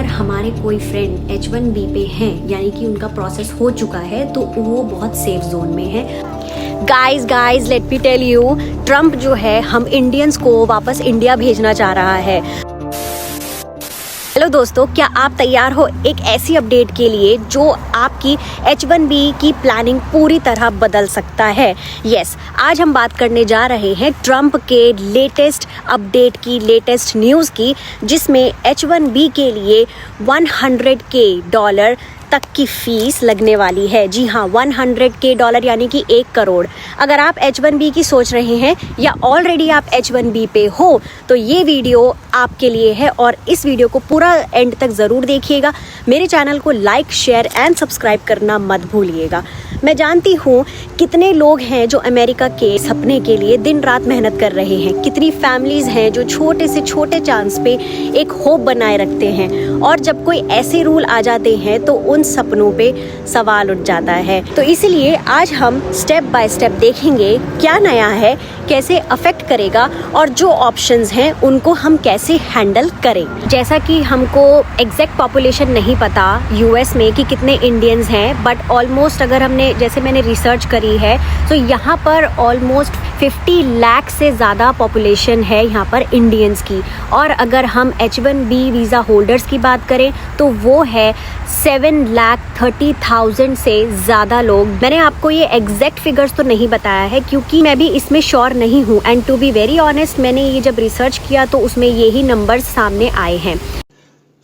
अगर हमारे कोई फ्रेंड H1B पे हैं, यानी कि उनका प्रोसेस हो चुका है, तो वो बहुत सेफ जोन में है। Guys let me tell you, Trump जो है हम इंडियंस को वापस इंडिया भेजना चाह रहा है। हेलो दोस्तों, क्या आप तैयार हो एक ऐसी अपडेट के लिए जो आपकी H1B की प्लानिंग पूरी तरह बदल सकता है? यस, आज हम बात करने जा रहे हैं ट्रम्प के लेटेस्ट अपडेट की, लेटेस्ट न्यूज़ की, जिसमें H1B के लिए $100K तक की फीस लगने वाली है। जी हाँ, $100K यानी कि 1 करोड़। अगर आप H1B की सोच रहे हैं या ऑलरेडी आप H1B पे हो, तो ये वीडियो आपके लिए है और इस वीडियो को पूरा एंड तक ज़रूर देखिएगा। मेरे चैनल को लाइक, शेयर एंड सब्सक्राइब करना मत भूलिएगा। मैं जानती हूँ कितने लोग हैं जो अमेरिका के सपने के लिए दिन रात मेहनत कर रहे हैं, कितनी फैमिलीज़ हैं जो छोटे से छोटे चांस पे एक होप बनाए रखते हैं, और जब कोई ऐसे रूल आ जाते हैं तो उन सपनों पे सवाल उठ जाता है। तो इसलिए आज हम स्टेप बाय स्टेप देखेंगे क्या नया है, कैसे अफेक्ट करेगा और जो ऑप्शंस हैं उनको हम कैसे हैंडल करें। जैसा कि हमको एग्जैक्ट पॉपुलेशन नहीं पता यूएस में कि कितने इंडियंस हैं, बट ऑलमोस्ट अगर हमने, जैसे मैंने रिसर्च करी है, तो यहाँ पर ऑलमोस्ट 50 लाख से ज़्यादा पॉपुलेशन है यहाँ पर इंडियंस की। और अगर हम H1B वीज़ा होल्डर्स की बात करें तो वो है 7,30,000 से ज़्यादा लोग। मैंने आपको ये एग्जैक्ट फिगर्स तो नहीं बताया है क्योंकि मैं भी इसमें श्योर नहीं हूँ, and to be very honest मैंने ये जब रिसर्च किया तो उसमें यही नंबर्स सामने आए हैं।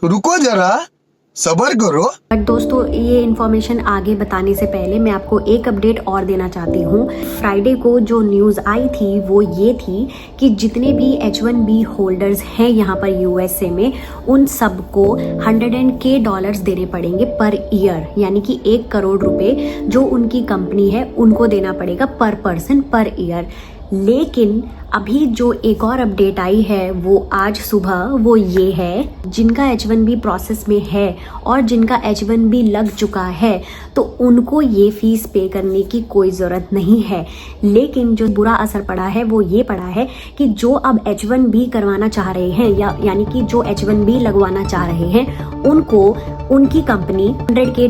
रुको जरा, सब्र करो। बट दोस्तों, ये इन्फॉर्मेशन आगे बताने से पहले मैं आपको एक अपडेट और देना चाहती हूँ। फ्राइडे को जो न्यूज़ आई थी वो ये थी कि जितने भी H1B होल्डर्स हैं यहाँ पर USA में, उन सबको $100K देने पड़ेंगे पर ईयर, यानी कि 1 करोड़ रुपए जो उनकी कंपनी है उनको देना पड़ेगा पर पर्सन पर ईयर। लेकिन अभी जो एक और अपडेट आई है वो आज सुबह, वो ये है, जिनका H1B प्रोसेस में है और जिनका H1B लग चुका है तो उनको ये फीस पे करने की कोई ज़रूरत नहीं है। लेकिन जो बुरा असर पड़ा है वो ये पड़ा है कि जो अब H1B करवाना चाह रहे हैं, यानी कि जो H1B लगवाना चाह रहे हैं, उनको उनकी कंपनी $100K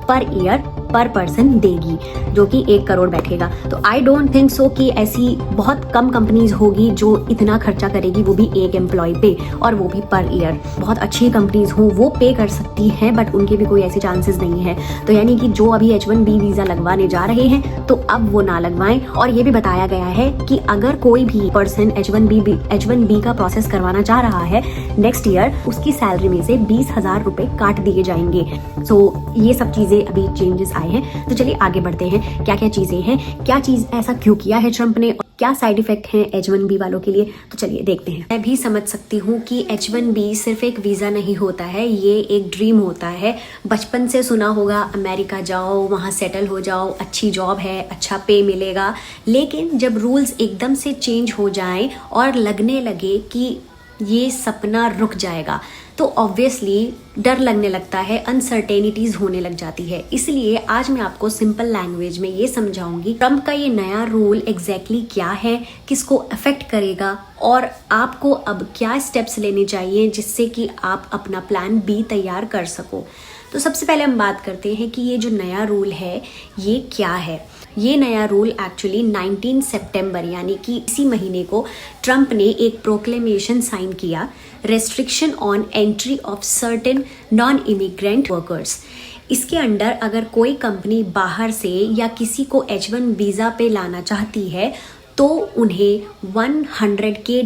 पर ईयर पर पर्सन देगी, जो कि 1 करोड़ बैठेगा। तो आई डोंट थिंक सो कि ऐसी बहुत कम कंपनीज होगी जो इतना खर्चा करेगी, वो भी एक एम्प्लॉय पे, और वो भी पर ईयर। बहुत अच्छी कंपनीज हो वो पे कर सकती हैं, बट उनके भी कोई ऐसे चांसेस नहीं है। तो यानी कि जो अभी H1B वीज़ा लगवाने जा रहे हैं तो अब वो ना लगवाएं। और ये भी बताया गया है कि अगर कोई भी पर्सन H1B का प्रोसेस करवाना चाह रहा है नेक्स्ट ईयर, उसकी सैलरी में से 20,000 रुपए काट दिए जाएंगे। सो ये सब चीज़ें अभी चेंजेस आए हैं। तो चलिए आगे बढ़ते हैं, क्या क्या चीज़ें हैं, क्या चीज़ ऐसा क्यों किया है ट्रम्प ने, क्या साइड इफेक्ट हैं H1B वालों के लिए। तो चलिए देखते हैं। मैं भी समझ सकती हूँ कि H1B सिर्फ एक वीज़ा नहीं होता है, ये एक ड्रीम होता है। बचपन से सुना होगा अमेरिका जाओ, वहाँ सेटल हो जाओ, अच्छी जॉब है, अच्छा पे मिलेगा। लेकिन जब रूल्स एकदम से चेंज हो जाएं और लगने लगे कि ये सपना रुक जाएगा, तो ऑब्वियसली डर लगने लगता है, अनसर्टेनिटीज होने लग जाती है। इसलिए आज मैं आपको सिंपल लैंग्वेज में ये समझाऊंगी ट्रम्प का ये नया रूल एग्जैक्टली क्या है, किसको अफेक्ट करेगा, और आपको अब क्या स्टेप्स लेने चाहिए जिससे कि आप अपना प्लान B तैयार कर सको। तो सबसे पहले हम बात करते हैं कि ये जो नया रूल है ये क्या है। ये नया रूल एक्चुअली 19 सितंबर यानी कि इसी महीने को ट्रम्प ने एक प्रोक्लेमेशन साइन किया, restriction on entry of certain non immigrant workers. इसके अंडर अगर कोई कंपनी बाहर से या किसी को H1 वीज़ा पे लाना चाहती है तो उन्हें $100K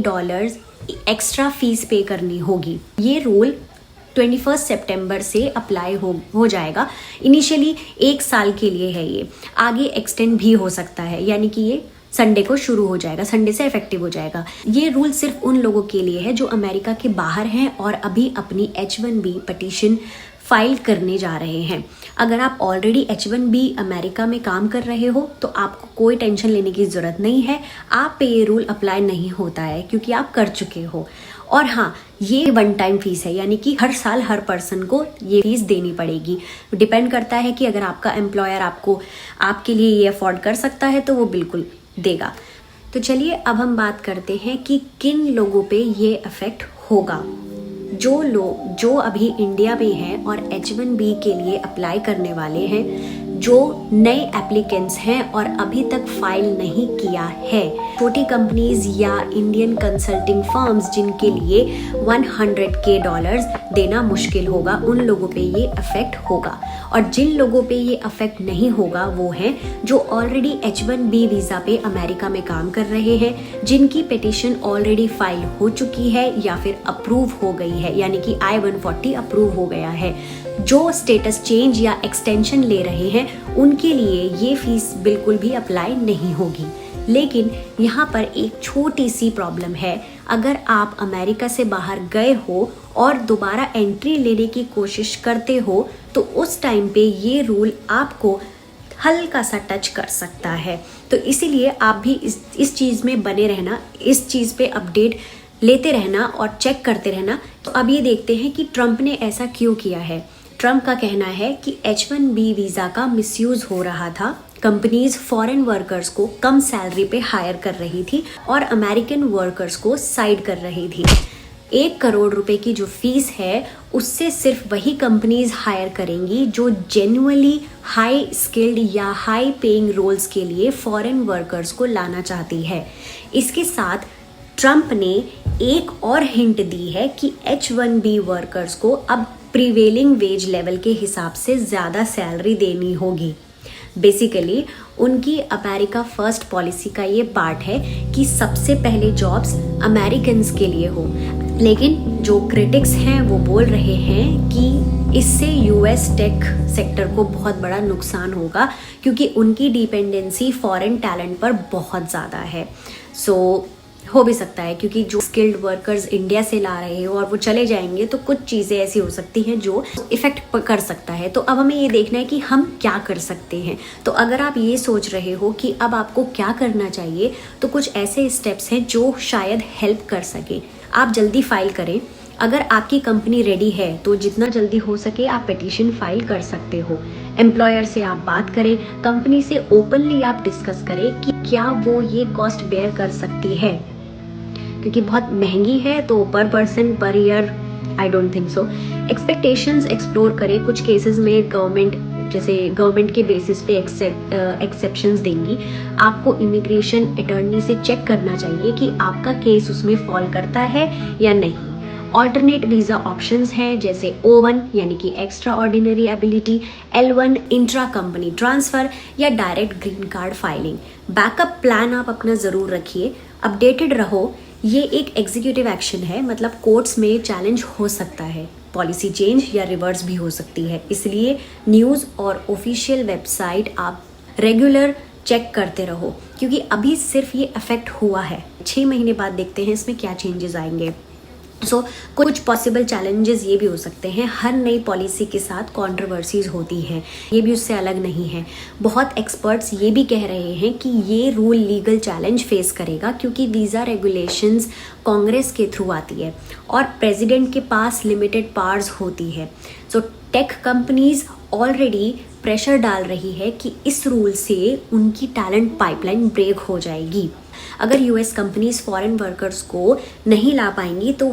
एक्स्ट्रा फीस पे करनी होगी। ये रूल 21 सितंबर से अप्लाई हो जाएगा। इनिशियली 1 साल के लिए है, ये आगे एक्सटेंड भी हो सकता है, यानी कि ये संडे को शुरू हो जाएगा, संडे से इफेक्टिव हो जाएगा। ये रूल सिर्फ उन लोगों के लिए है जो अमेरिका के बाहर हैं और अभी अपनी H1B पिटीशन फाइल करने जा रहे हैं। अगर आप ऑलरेडी H1B अमेरिका में काम कर रहे हो तो आपको कोई टेंशन लेने की ज़रूरत नहीं है, आप पे ये रूल अप्लाई नहीं होता है क्योंकि आप कर चुके हो। और हाँ, ये 1 टाइम फीस है, यानी कि हर साल हर पर्सन को ये फीस देनी पड़ेगी। डिपेंड करता है कि अगर आपका एम्प्लॉयर आपके लिए ये अफोर्ड कर सकता है तो वो बिल्कुल देगा। तो चलिए अब हम बात करते हैं कि किन लोगों पे ये अफेक्ट होगा। जो लोग जो अभी इंडिया में हैं और H1B के लिए अप्लाई करने वाले हैं, जो नए एप्लीकेंट्स हैं और अभी तक फाइल नहीं किया है, छोटी कंपनीज या इंडियन कंसल्टिंग फर्म्स जिनके लिए $100K देना मुश्किल होगा, उन लोगों पे ये अफेक्ट होगा। और जिन लोगों पे ये अफेक्ट नहीं होगा वो हैं जो ऑलरेडी H1B वीज़ा पे अमेरिका में काम कर रहे हैं, जिनकी पिटिशन ऑलरेडी फाइल हो चुकी है या फिर अप्रूव हो गई है, यानी कि I-140 अप्रूव हो गया है। जो स्टेटस चेंज या एक्सटेंशन ले रहे हैं उनके लिए ये फीस बिल्कुल भी अप्लाई नहीं होगी। लेकिन यहाँ पर एक छोटी सी प्रॉब्लम है, अगर आप अमेरिका से बाहर गए हो और दोबारा एंट्री लेने की कोशिश करते हो तो उस टाइम पे ये रूल आपको हल्का सा टच कर सकता है। तो इसीलिए आप भी इस चीज़ में बने रहना, इस चीज़ पे अपडेट लेते रहना और चेक करते रहना। तो अब ये देखते हैं कि ट्रंप ने ऐसा क्यों किया है। ट्रंप का कहना है कि H1B वीज़ा का मिसयूज़ हो रहा था, कंपनीज फॉरेन वर्कर्स को कम सैलरी पे हायर कर रही थी और अमेरिकन वर्कर्स को साइड कर रही थी। 1 करोड़ रुपए की जो फीस है उससे सिर्फ वही कंपनीज हायर करेंगी जो जेन्युइनली हाई स्किल्ड या हाई पेइंग रोल्स के लिए फॉरेन वर्कर्स को लाना चाहती है। इसके साथ ट्रंप ने एक और हिंट दी है कि H1B वर्कर्स को अब प्रिवेलिंग वेज लेवल के हिसाब से ज़्यादा सैलरी देनी होगी। बेसिकली उनकी अमेरिका फर्स्ट पॉलिसी का ये पार्ट है कि सबसे पहले जॉब्स अमेरिकन्स के लिए हो। लेकिन जो क्रिटिक्स हैं वो बोल रहे हैं कि इससे US टेक सेक्टर को बहुत बड़ा नुकसान होगा, क्योंकि उनकी डिपेंडेंसी फॉरेन टैलेंट पर बहुत ज़्यादा है। हो भी सकता है क्योंकि जो स्किल्ड वर्कर्स इंडिया से ला रहे हो और वो चले जाएंगे तो कुछ चीज़ें ऐसी हो सकती हैं जो इफ़ेक्ट कर सकता है। तो अब हमें ये देखना है कि हम क्या कर सकते हैं। तो अगर आप ये सोच रहे हो कि अब आपको क्या करना चाहिए, तो कुछ ऐसे स्टेप्स हैं जो शायद हेल्प कर सके। आप जल्दी फाइल करें। अगर आपकी कंपनी रेडी है तो जितना जल्दी हो सके आप पिटीशन फाइल कर सकते हो। एम्प्लॉयर से आप बात करें, कंपनी से ओपनली आप डिस्कस करें कि क्या वो ये कॉस्ट बेयर कर सकती है, क्योंकि बहुत महंगी है तो पर person per year I don't think so. Expectations explore करें। कुछ केसेस में गवर्नमेंट के बेसिस पे एक्सेप्शंस देंगी। आपको इमिग्रेशन अटॉर्नी से चेक करना चाहिए कि आपका केस उसमें फॉल करता है या नहीं। ऑल्टरनेट वीज़ा ऑप्शंस हैं जैसे O1 यानी कि extra ordinary ability, L1 intra company transfer या direct green card filing. Backup plan आप अपना ज़रूर रखिए, अपडेटेड रहो। ये एक एग्जीक्यूटिव एक्शन है, मतलब कोर्ट्स में चैलेंज हो सकता है, पॉलिसी चेंज या रिवर्स भी हो सकती है। इसलिए न्यूज़ और ऑफिशियल वेबसाइट आप रेगुलर चेक करते रहो, क्योंकि अभी सिर्फ ये अफेक्ट हुआ है। 6 महीने बाद देखते हैं इसमें क्या चेंजेस आएंगे। कुछ पॉसिबल चैलेंजेस ये भी हो सकते हैं। हर नई पॉलिसी के साथ कंट्रोवर्सीज होती हैं, ये भी उससे अलग नहीं है। बहुत एक्सपर्ट्स ये भी कह रहे हैं कि ये रूल लीगल चैलेंज फेस करेगा, क्योंकि वीज़ा रेगुलेशंस कांग्रेस के थ्रू आती है और प्रेसिडेंट के पास लिमिटेड पावर्स होती है। टेक कंपनीज ऑलरेडी प्रेशर डाल रही है कि इस रूल से उनकी टैलेंट पाइपलाइन ब्रेक हो जाएगी। अगर US कंपनीज फॉरेन वर्कर्स को नहीं ला पाएंगी तो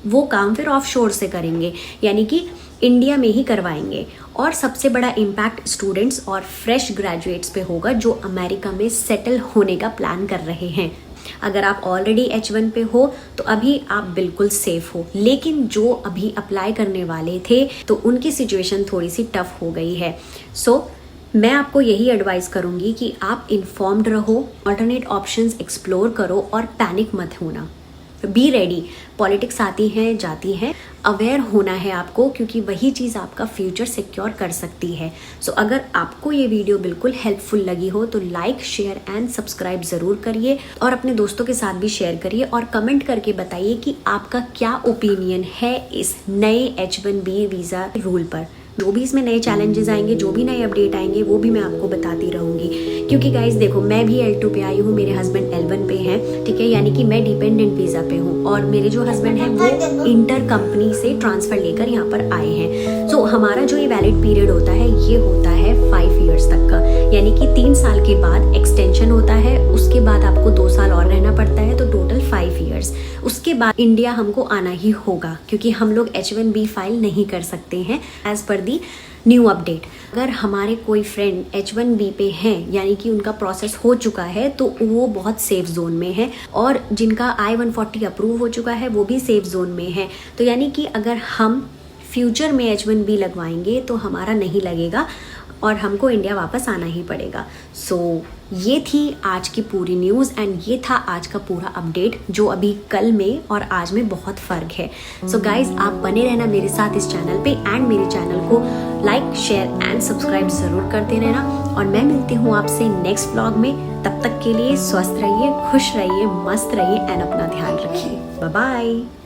वो काम फिर ऑफशोर से करेंगे, यानी कि इंडिया में ही करवाएंगे। और सबसे बड़ा इम्पैक्ट स्टूडेंट्स और फ्रेश ग्रेजुएट्स पे होगा जो अमेरिका में सेटल होने का प्लान कर रहे हैं। अगर आप ऑलरेडी H1 पे हो तो अभी आप बिल्कुल सेफ हो, लेकिन जो अभी अप्लाई करने वाले थे तो उनकी सिचुएशन थोड़ी सी टफ हो गई है। मैं आपको यही एडवाइस करूंगी कि आप इन्फॉर्म्ड रहो, ऑल्टरनेट ऑप्शंस एक्सप्लोर करो और पैनिक मत होना। Be ready. पॉलिटिक्स आती हैं जाती हैं, अवेयर होना है आपको, क्योंकि वही चीज़ आपका फ्यूचर सिक्योर कर सकती है। अगर आपको ये वीडियो बिल्कुल हेल्पफुल लगी हो तो लाइक, शेयर एंड सब्सक्राइब ज़रूर करिए और अपने दोस्तों के साथ भी शेयर करिए और कमेंट करके बताइए कि आपका क्या ओपिनियन है इस नए H1B वीज़ा रूल पर। जो भी इसमें नए चैलेंजेस आएंगे, जो भी नए अपडेट आएंगे, वो भी मैं आपको बताती रहूँगी। क्योंकि गाइस देखो, मैं भी L2 पे आई हूँ, मेरे हस्बैंड L1 पे हैं, ठीक है, यानी कि मैं डिपेंडेंट वीज़ा पे हूँ और मेरे जो हस्बैंड हैं वो इंटर कंपनी से ट्रांसफ़र लेकर यहाँ पर आए हैं। हमारा जो ये वैलिड पीरियड होता है ये होता है 5 ईयर्स तक का, यानी कि 3 साल के बाद एक्सटेंशन होता है, उसके बाद आपको 2 साल और रहना पड़ता है, तो टोटल 5 इयर्स। उसके बाद इंडिया हमको आना ही होगा क्योंकि हम लोग H1B फाइल नहीं कर सकते हैं एज पर दी न्यू अपडेट। अगर हमारे कोई फ्रेंड H1B पे हैं यानी कि उनका प्रोसेस हो चुका है तो वो बहुत सेफ जोन में है, और जिनका I-140 अप्रूव हो चुका है वो भी सेफ जोन में है। तो यानी कि अगर हम फ्यूचर में H1B लगवाएंगे तो हमारा नहीं लगेगा और हमको इंडिया वापस आना ही पड़ेगा। सो ये थी आज की पूरी न्यूज़ एंड ये था आज का पूरा अपडेट जो अभी कल में और आज में बहुत फ़र्क है। सो गाइज, आप बने रहना मेरे साथ इस चैनल पे एंड मेरे चैनल को लाइक शेयर एंड सब्सक्राइब ज़रूर करते रहना, और मैं मिलती हूँ आपसे नेक्स्ट व्लॉग में। तब तक के लिए स्वस्थ रहिए, खुश रहिए, मस्त रहिए एंड अपना ध्यान रखिए। Bye bye.